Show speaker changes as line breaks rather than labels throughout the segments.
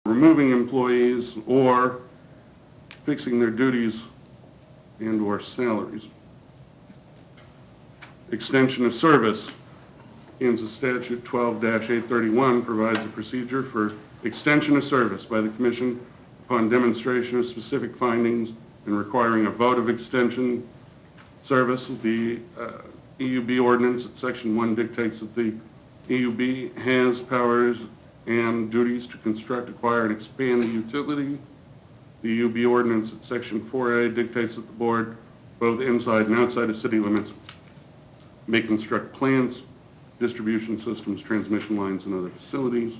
removing employees, or fixing their duties and/or salaries. Extension of service. Kansas Statute 12-831 provides a procedure for extension of service by the Commission upon demonstration of specific findings and requiring a vote of extension service. The EUB ordinance at Section 1 dictates that the EUB has powers and duties to construct, acquire, and expand the utility. The EUB ordinance at Section 4A dictates that the board, both inside and outside of city limits, may construct plants, distribution systems, transmission lines, and other facilities.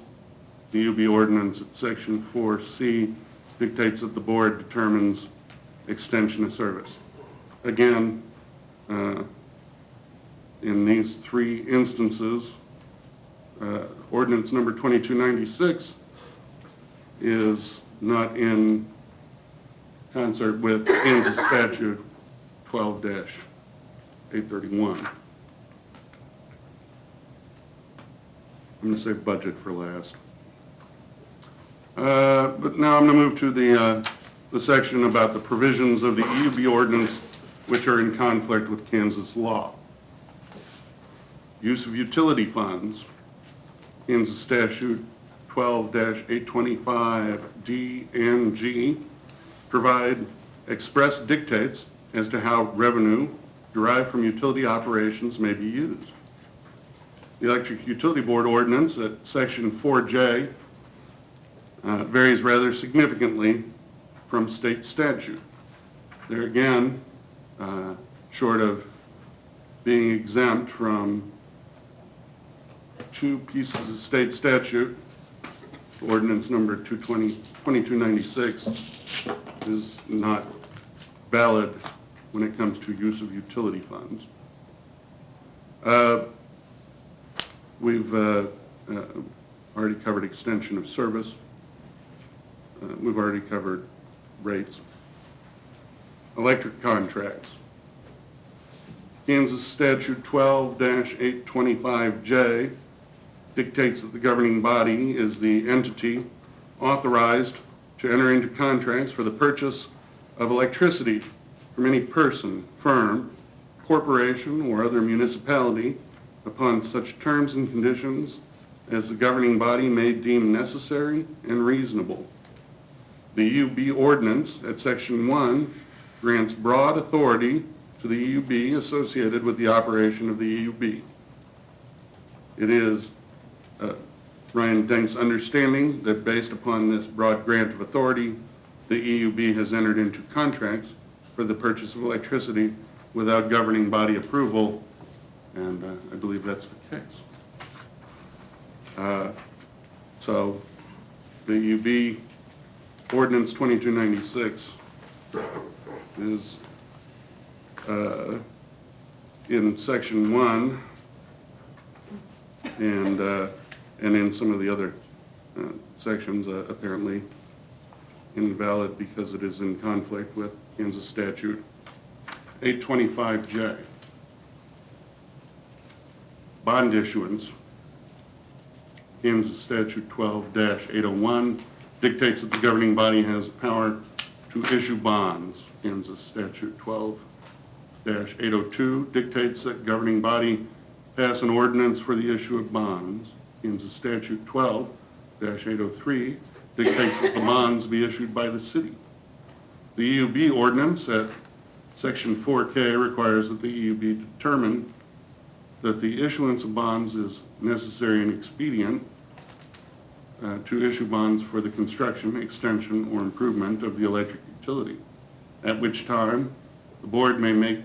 The EUB ordinance at Section 4C dictates that the board determines extension of service. Again, in these three instances, ordinance number 2296 is not in concert with Kansas Statute 12-831. I'm going to save budget for last. But now I'm going to move to the section about the provisions of the EUB ordinance which are in conflict with Kansas law. Use of utility funds. Kansas Statute 12-825D and G provide express dictates as to how revenue derived from utility operations may be used. The Electric Utility Board ordinance at Section 4J varies rather significantly from state statute. There again, short of being exempt from two pieces of state statute, ordinance number 2296 is not valid when it comes to use of utility funds. We've already covered extension of service. We've already covered rates. Electric contracts. Kansas Statute 12-825J dictates that the governing body is the entity authorized to enter into contracts for the purchase of electricity from any person, firm, corporation, or other municipality upon such terms and conditions as the governing body may deem necessary and reasonable. The EUB ordinance at Section 1 grants broad authority to the EUB associated with the operation of the EUB. It is Ryan Denk's understanding that based upon this broad grant of authority, the EUB has entered into contracts for the purchase of electricity without governing body approval, and I believe that's the case. So the EUB ordinance 2296 is in Section 1 and in some of the other sections apparently invalid because it is in conflict with Kansas Statute 825J. Bond issuance. Kansas Statute 12-801 dictates that the governing body has power to issue bonds. Kansas Statute 12-802 dictates that governing body pass an ordinance for the issue of bonds. Kansas Statute 12-803 dictates that the bonds be issued by the city. The EUB ordinance at Section 4K requires that the EUB determine that the issuance of bonds is necessary and expedient to issue bonds for the construction, extension, or improvement of the electric utility, at which time the board may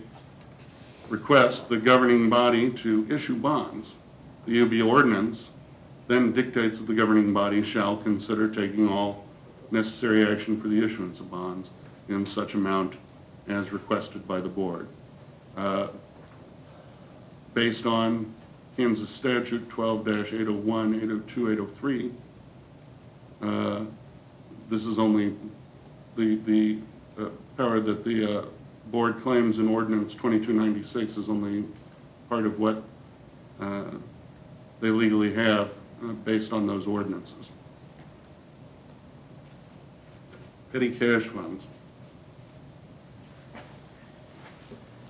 request the governing body to issue bonds. The EUB ordinance then dictates that the governing body shall consider taking all necessary action for the issuance of bonds in such amount as requested by the board. Based on Kansas Statute 12-801, 802, 803, this is only the power that the board claims in Ordinance 2296 is only part of what they legally have based on those ordinances. petty cash funds.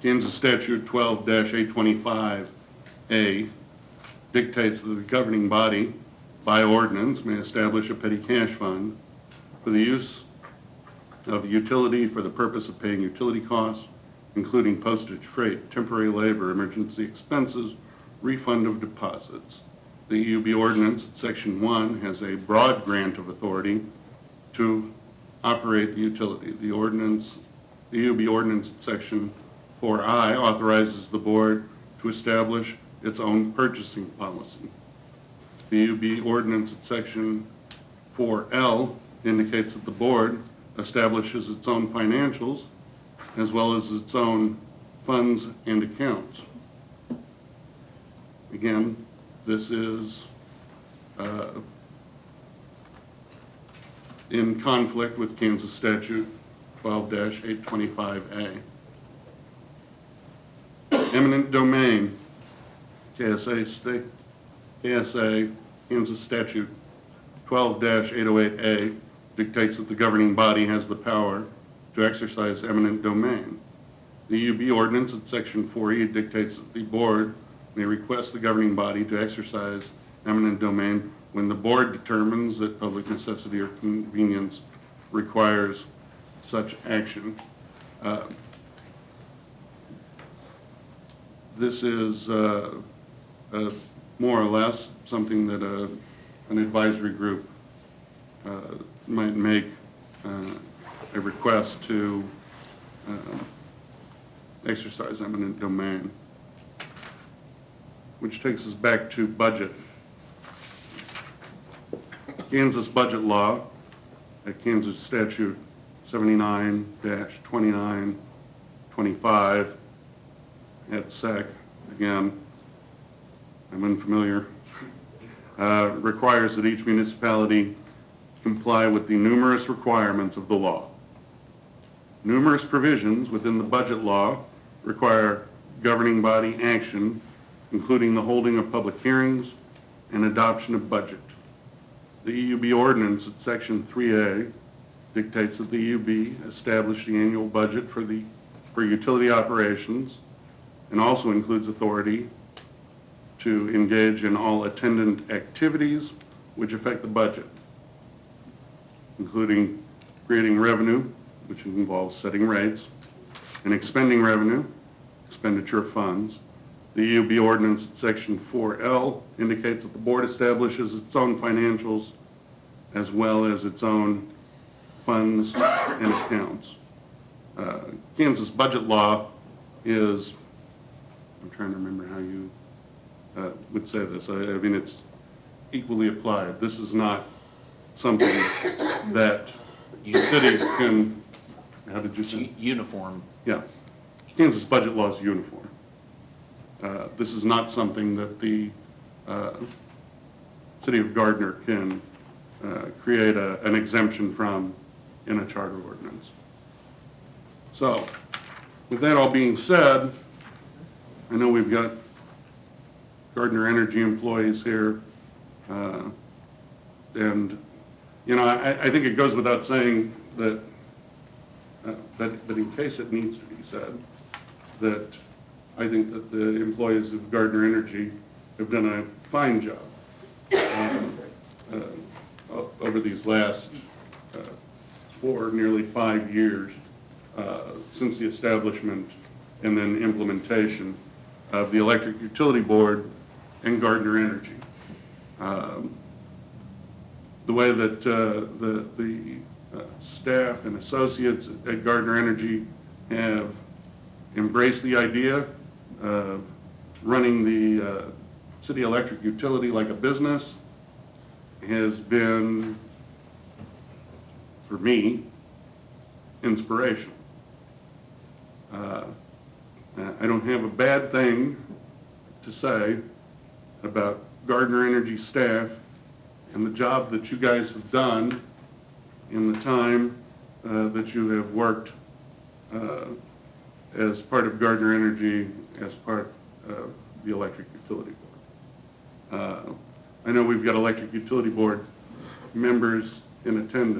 Kansas Statute 12-825A dictates that the governing body, by ordinance, may establish a petty cash fund for the use of utility for the purpose of paying utility costs, including postage, freight, temporary labor, emergency expenses, refund of deposits. The EUB ordinance, Section 1, has a broad grant of authority to operate the utility. The EUB ordinance, Section 4I, authorizes the board to establish its own purchasing policy. The EUB ordinance, Section 4L, indicates that the board establishes its own financials as well as its own funds and accounts. Again, this is in conflict with Kansas Statute 12-825A. Eminent domain, KSA, Kansas Statute 12-808A dictates that the governing body has the power to exercise eminent domain. The EUB ordinance at Section 4E dictates that the board may request the governing body to exercise eminent domain when the board determines that public necessity or convenience requires such action. This is more or less something that an advisory group might make a request to exercise eminent domain, which takes us back to budget. Kansas budget law at Kansas Statute 79-2925 at SEC, again, I'm unfamiliar, requires that each municipality comply with the numerous requirements of the law. Numerous provisions within the budget law require governing body action, including the holding of public hearings and adoption of budget. The EUB ordinance at Section 3A dictates that the EUB establish the annual budget for utility operations, and also includes authority to engage in all attendant activities which affect the budget, including creating revenue, which involves setting rates, and expending revenue, expenditure of funds. The EUB ordinance, Section 4L, indicates that the board establishes its own financials as well as its own funds and accounts. Kansas budget law is, I'm trying to remember how you would say this. I mean, it's equally applied. This is not something that cities can, how did you say?
Uniform.
Yeah. Kansas budget law is uniform. This is not something that the city of Gardner can create an exemption from in a charter ordinance. So, with that all being said, I know we've got Gardner Energy employees here, and, you know, I think it goes without saying that, that in case it needs to be said, that I think that the employees of Gardner Energy have done a fine job over these last nearly 5 years since the establishment and then implementation of the Electric Utility Board and Gardner Energy. The way that the staff and associates at Gardner Energy have embraced the idea of running the city electric utility like a business has been, for me, inspirational. I don't have a bad thing to say about Gardner Energy staff and the job that you guys have done in the time that you have worked as part of Gardner Energy, as part of the Electric Utility Board. I know we've got Electric Utility Board members in attendance.